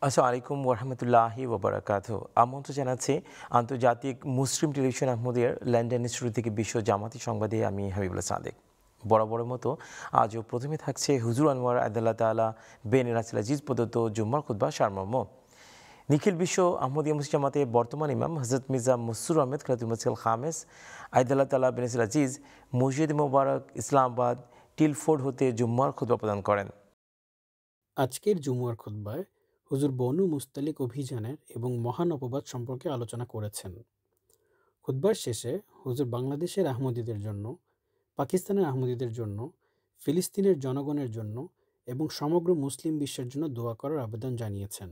আসসালামু আলাইকুম ওরহামতুল্লাহি ওবরাকাতুহু। আমন্ত্রণ জানাচ্ছি আন্তর্জাতিক মুসলিম টেলিভিশন আহমদিয়ার লন্ডন স্টুডিও থেকে বিশ্ব জামাতি সংবাদে আমি হাবিবুল্লাহ সাদেক। বরাবরের মতো আজও প্রথমে থাকছে হুজুর আনোয়ার আদাল্লাহ তাআলা বেন রাসেল আজিজ প্রদত্ত জুম্মার খুতবা সারমর্ম। নিখিল বিশ্ব আহমদিয়া মুসলিম জামাতের বর্তমান ইমাম হযরত মির্জা মসরুর আহমেদ খালিদুল মসিহ খামেস আদাল্লাহ তাআলা বেন রাসেল আজিজ মসজিদ মোবারক ইসলামাবাদ টিলফোর্ড হতে জুম্মার খুতবা প্রদান করেন। আজকের জুমুয়ার খুতবায় হুজুর বনু মুস্তালিক অভিযানের এবং মহান অপবাদ সম্পর্কে আলোচনা করেছেন। খুতবার শেষে হুজুর বাংলাদেশের আহমদীদের জন্য, পাকিস্তানের আহমদীদের জন্য, ফিলিস্তিনের জনগণের জন্য এবং সমগ্র মুসলিম বিশ্বের জন্য দোয়া করার আবেদন জানিয়েছেন।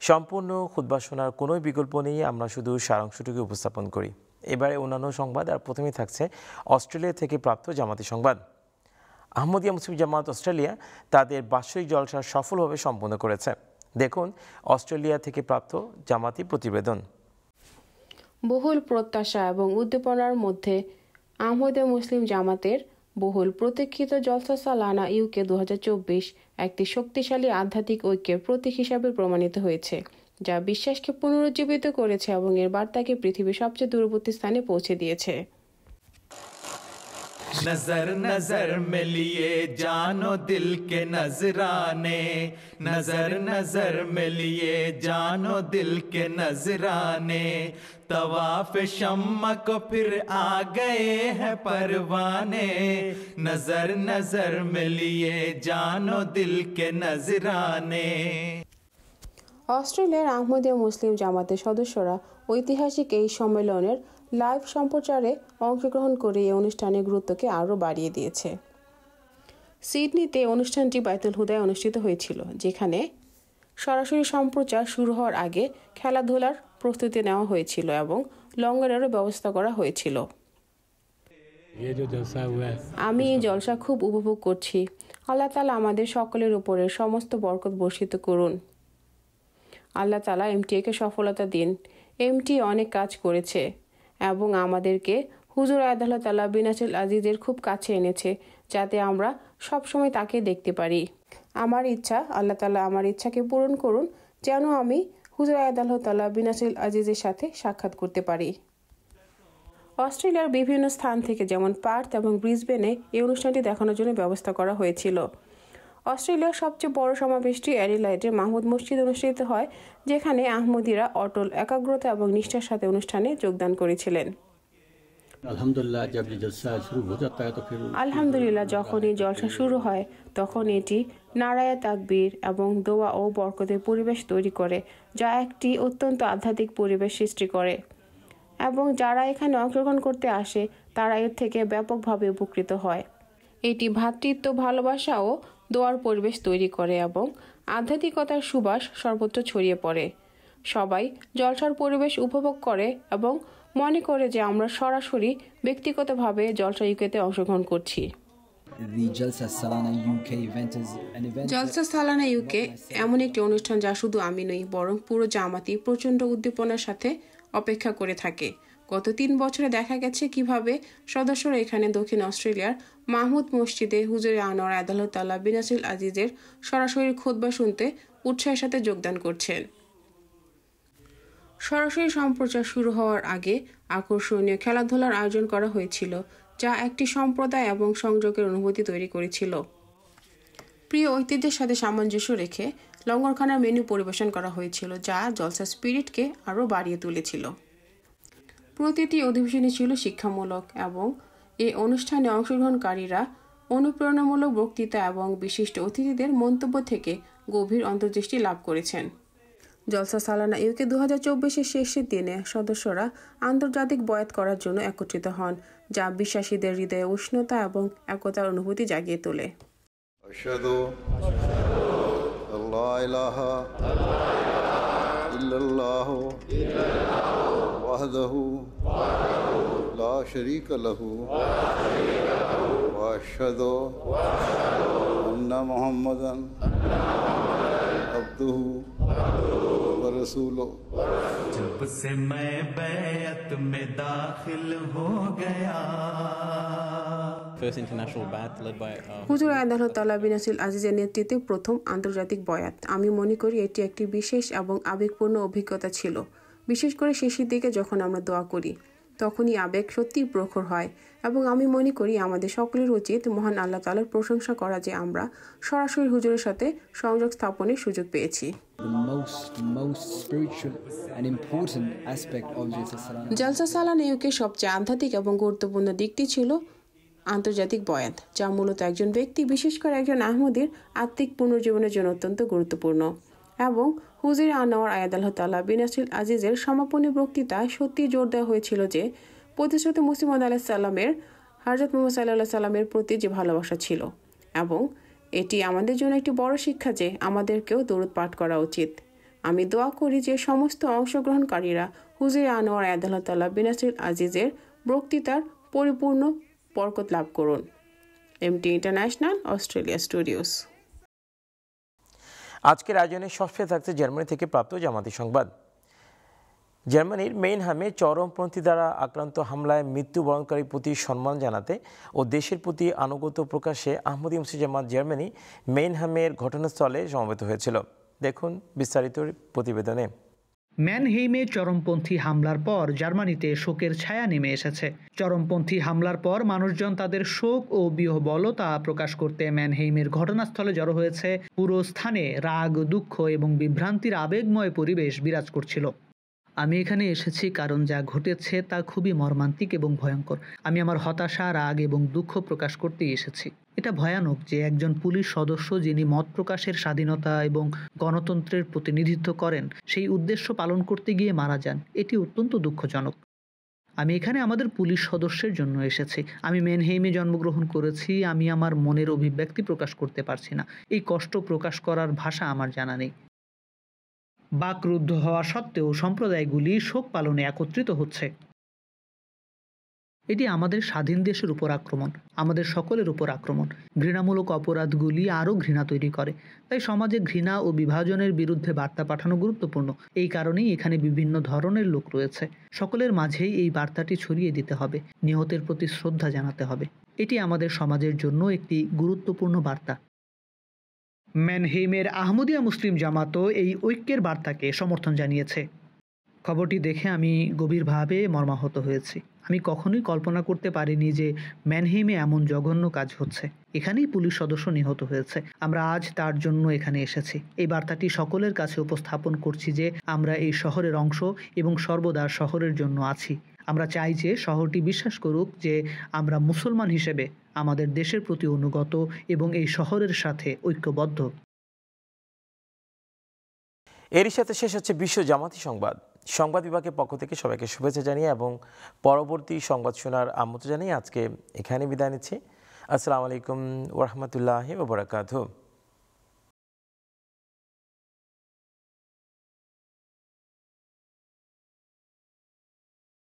সম্পূর্ণ খুতবা শোনার কোনো বিকল্প নেই, আমরা শুধু সারাংশটুকু উপস্থাপন করি। এবারে অন্যান্য সংবাদ, আর প্রথমেই থাকছে অস্ট্রেলিয়া থেকে প্রাপ্ত জামাতি সংবাদ। আহমদিয়া মুসলিম জামাত অস্ট্রেলিয়া তাদের বার্ষিক জলসা সফলভাবে সম্পন্ন করেছে। দেখুন অস্ট্রেলিয়া থেকে প্রাপ্ত জামাতি প্রতিবেদন। বহুল প্রত্যাশা এবং উদ্দীপনার মধ্যে আহমদিয়া মুসলিম জামাতের বহুল প্রতীক্ষিত জলসা সালানা ইউকে 2024 একটি শক্তিশালী আধ্যাত্মিক ঐক্যের প্রতীক হিসাবে প্রমাণিত হয়েছে, যা বিশ্বাসকে পুনরুজ্জীবিত করেছে এবং এর বার্তাকে পৃথিবীর সবচেয়ে দূরবর্তী স্থানে পৌঁছে দিয়েছে। नजर नजर में लिए जानो दिल के नजराने, नजर नजर में लिए जानो दिल के नजराने, तवाफ शम्मा को फिर आ गए हैं परवाने, नजर नजर में लिए जानो दिल के नजराने। অস্ট্রেলিয়ার আহমদিয়া মুসলিম জামাতের সদস্যরা ঐতিহাসিক এই সম্মেলনের লাইভ সম্প্রচারে অংশগ্রহণ করে এই অনুষ্ঠানের গুরুত্বকে আরও বাড়িয়ে দিয়েছে। সিডনিতে অনুষ্ঠানটি বাইতুল হুদায় অনুষ্ঠিত হয়েছিল, যেখানে সরাসরি সম্প্রচার শুরু হওয়ার আগে খেলাধুলার প্রস্তুতি নেওয়া হয়েছিল এবং লঙ্গরেরও ব্যবস্থা করা হয়েছিল। আমি এই জলসা খুব উপভোগ করছি। আল্লাহ তাআলা আমাদের সকলের উপরে সমস্ত বরকত বর্ষিত করুন। আল্লাহ তাআলা এমটিএকে সফলতা দিন। এমটি অনেক কাজ করেছে এবং আমাদেরকে হুজুর আদাল্লাহ তাআলা বিন রাসেল আজিজের খুব কাছে এনেছে, যাতে আমরা সবসময় তাকে দেখতে পারি। আমার ইচ্ছা আল্লাহ তাআলা আমার ইচ্ছাকে পূরণ করুন, যেন আমি হুজুর আদাল্লাহ তাআলা বিন রাসেল আজিজের সাথে সাক্ষাৎ করতে পারি। অস্ট্রেলিয়ার বিভিন্ন স্থান থেকে, যেমন পার্থ এবং ব্রিসবেনে, এই অনুষ্ঠানটি দেখানোর জন্য ব্যবস্থা করা হয়েছিল। অস্ট্রেলিয়ার সবচেয়ে বড় সমাবেশটি অ্যাডিলাইডে মাহমুদ মসজিদে অনুষ্ঠিত হয়, যেখানে আহমদীরা অটল একাগ্রতা এবং নিষ্ঠার সাথে অনুষ্ঠানে যোগদান করেছিলেন। আলহামদুলিল্লাহ, যখন এই জলসা শুরু হয় তখন এটি নারায়ে তাকবীর এবং দোয়া ও বরকতের পরিবেশ তৈরি করে, যা একটি অত্যন্ত আধ্যাত্মিক পরিবেশ সৃষ্টি করে এবং যারা এখানে অংশগ্রহণ করতে আসে তারা এর থেকে ব্যাপকভাবে উপকৃত হয়। এটি ভ্রাতৃত্ব, ভালোবাসা ও দোয়ার পরিবেশ তৈরি করে এবং আধ্যাত্মিকতার সুবাস সর্বত্র ছড়িয়ে পড়ে। সবাই জলসার পরিবেশ উপভোগ করে এবং মনে করে যে আমরা সরাসরি ব্যক্তিগতভাবে জলসা ইউকেতে অংশগ্রহণ করছি। জলসা সালানা ইউকে এমন একটি অনুষ্ঠান যা শুধু আমি নই, বরং পুরো জামাতি প্রচণ্ড উদ্দীপনার সাথে অপেক্ষা করে থাকে। গত 3 বছরে দেখা গেছে কিভাবে সদস্যরা এখানে দক্ষিণ অস্ট্রেলিয়ার মাহমুদ মসজিদে হুজুর আনোয়ার আদাল্লাহ তাআলা বিন রাসেল আজিজের সরাসরি খুতবা শুনতে উৎসাহের সাথে যোগদান করছেন। সরাসরি সম্প্রচার শুরু হওয়ার আগে আকর্ষণীয় খেলাধুলার আয়োজন করা হয়েছিল, যা একটি সম্প্রদায় এবং সংযোগের অনুভূতি তৈরি করেছিল। প্রিয় ঐতিহ্যের সাথে সামঞ্জস্য রেখে লঙ্গরখানার মেনু পরিবেশন করা হয়েছিল, যা জলসা স্পিরিটকে আরও বাড়িয়ে তুলেছিল। প্রতিটি অধিবেশনই ছিল শিক্ষামূলক এবং এই অনুষ্ঠানে অংশগ্রহণকারীরা অনুপ্রেরণামূলক বক্তৃতা এবং বিশিষ্ট অতিথিদের মন্তব্য থেকে গভীর অন্তর্দৃষ্টি লাভ করেছেন। জলসা সালানা ইউকে 2024-এর শেষের দিনে সদস্যরা আন্তর্জাতিক বয়াত করার জন্য একত্রিত হন, যা বিশ্বাসীদের হৃদয়ে উষ্ণতা এবং একতার অনুভূতি জাগিয়ে তোলে। আশহাদু আল্লা ইলাহা ইল্লাল্লাহু ওয়াহদাহু লা শারীকা লাহু ওয়া আশহাদু আন্না মুহাম্মাদান अब्दुहु व रसूलुहु। जब से मैं बैत में दाखिल हो गया first international bayat led by হুজুর আয়াদাল্লাহ তাআলা বিন নাসির আজিজের নেতৃত্বে প্রথম আন্তর্জাতিক বয়াত। আমি মনে করি এটি একটি বিশেষ এবং আবেগপূর্ণ অভিজ্ঞতা ছিল, বিশেষ করে শেষের দিকে যখন আমরা দোয়া করি তখনই আবেগ সত্যিই প্রখর হয় এবং আমি মনে করি আমাদের সকলের উচিত মহান আল্লাহ তাআলার প্রশংসা করা যে আমরা সরাসরি হুজুরের সাথে সংযোগ স্থাপনের সুযোগ পেয়েছি। The most spiritual and important aspect of Jalsa Salana. জালসা সালানিয়ুকের সবচেয়ে আধ্যাত্মিক এবং গুরুত্বপূর্ণ দিকটি ছিল আন্তর্জাতিক বয়াত, যা মূলত একজন ব্যক্তি, বিশেষ করে একজন আহমদীর আত্মিক পুনর্জীবনের জন্য অত্যন্ত গুরুত্বপূর্ণ। এবং হুজুর আনোয়ার আয়াদাল্লাহ তাআলা বিন নাসির আজিজের সমাপনী বক্তৃতায় সত্যি জোর দেওয়া হয়েছিল যে প্রতিশ্রুত মুসলিম আলাইহিস সালামের হযরত মুহাম্মদ সাল্লাল্লাহু আলাইহি সাল্লামের প্রতি যে ভালোবাসা ছিল, এবং এটি আমাদের জন্য একটি বড় শিক্ষা যে আমাদেরকেও দরুদ পাঠ করা উচিত। আমি দোয়া করি যে সমস্ত অংশগ্রহণকারীরা হুজুর আনোয়ার আয়াদাল্লাহ তাআলা বিন নাসির আজিজের বক্তৃতার পরিপূর্ণ বরকত লাভ করুন। MT international, Australia studios. আজকের আয়োজনে সবশেষে থাকছে জার্মানি থেকে প্রাপ্ত জামাতি সংবাদ। জার্মানির মেইনহামে চরমপন্থী দ্বারা আক্রান্ত হামলায় মৃত্যুবরণকারীর প্রতি সম্মান জানাতে ও দেশের প্রতি আনুগত্য প্রকাশে আহমদী মুসলিম জামাত জার্মানি মেইনহামের ঘটনাস্থলে সমবেত হয়েছিল। দেখুন বিস্তারিত প্রতিবেদনে। ম্যানহেইমে চরমপন্থী হামলার পর জার্মানিতে শোকের ছায়া নেমে এসেছে। চরমপন্থী হামলার পর মানুষজন তাদের শোক ও বিহ্বলতা প্রকাশ করতে ম্যানহেইমের ঘটনাস্থলে জড়ো হয়েছে। পুরো স্থানে রাগ, দুঃখ এবং বিভ্রান্তির আবেগময় পরিবেশ বিরাজ করছিল। আমি এখানে এসেছি কারণ যা ঘটেছে তা খুবই মর্মান্তিক এবং ভয়ঙ্কর। আমি আমার হতাশা, রাগ এবং দুঃখ প্রকাশ করতেই এসেছি। এটা ভয়ানক যে একজন পুলিশ সদস্য, যিনি মত প্রকাশের স্বাধীনতা এবং গণতন্ত্রের প্রতিনিধিত্ব করেন, সেই উদ্দেশ্য পালন করতে গিয়ে মারা যান। এটি অত্যন্ত দুঃখজনক। আমি এখানে আমাদের পুলিশ সদস্যের জন্য এসেছি। আমি ম্যানহেইমে জন্মগ্রহণ করেছি। আমি আমার মনের অভিব্যক্তি প্রকাশ করতে পারছি না। এই কষ্ট প্রকাশ করার ভাষা আমার জানা নেই। বাকরুদ্ধ হওয়া সত্ত্বেও সম্প্রদায়গুলি শোক পালনে একত্রিত হচ্ছে। এটি আমাদের স্বাধীন দেশের উপর আক্রমণ, আমাদের সকলের উপর আক্রমণ। ঘৃণামূলক অপরাধগুলি আরও ঘৃণা তৈরি করে। তাই সমাজে ঘৃণা ও বিভাজনের বিরুদ্ধে বার্তা পাঠানো গুরুত্বপূর্ণ। এই কারণেই এখানে বিভিন্ন ধরনের লোক রয়েছে। সকলের মাঝেই এই বার্তাটি ছড়িয়ে দিতে হবে। নিহতের প্রতি শ্রদ্ধা জানাতে হবে। এটি আমাদের সমাজের জন্য একটি গুরুত্বপূর্ণ বার্তা। ম্যানহেইমের আহমদিয়া মুসলিম জামাতও এই ঐক্যের বার্তাকে সমর্থন জানিয়েছে। খবরটি দেখে আমি গভীরভাবে মর্মাহত হয়েছি। আমি কখনোই কল্পনা করতে পারিনি যে ম্যানহেইমে এমন জঘন্য কাজ হচ্ছে। এখানেই পুলিশ সদস্য নিহত হয়েছে। আমরা আজ তার জন্য এখানে এসেছি। এই বার্তাটি সকলের কাছে উপস্থাপন করছি যে আমরা এই শহরের অংশ এবং সর্বদা শহরের জন্য আছি। আমরা চাই যে শহরটি বিশ্বাস করুক যে আমরা মুসলমান হিসেবে আমাদের দেশের প্রতি অনুগত এবং এই শহরের সাথে ঐক্যবদ্ধ। এরই সাথে শেষ হচ্ছে বিশ্ব জামাতি সংবাদ। সংবাদ বিভাগের পক্ষ থেকে সবাইকে শুভেচ্ছা জানিয়ে এবং পরবর্তী সংবাদ শোনার আমন্ত্রণ জানিয়ে আজকে এখানে বিদায় নিচ্ছি। আসসালামু আলাইকুম ওয়া রাহমাতুল্লাহি ওয়া বারাকাতুহু।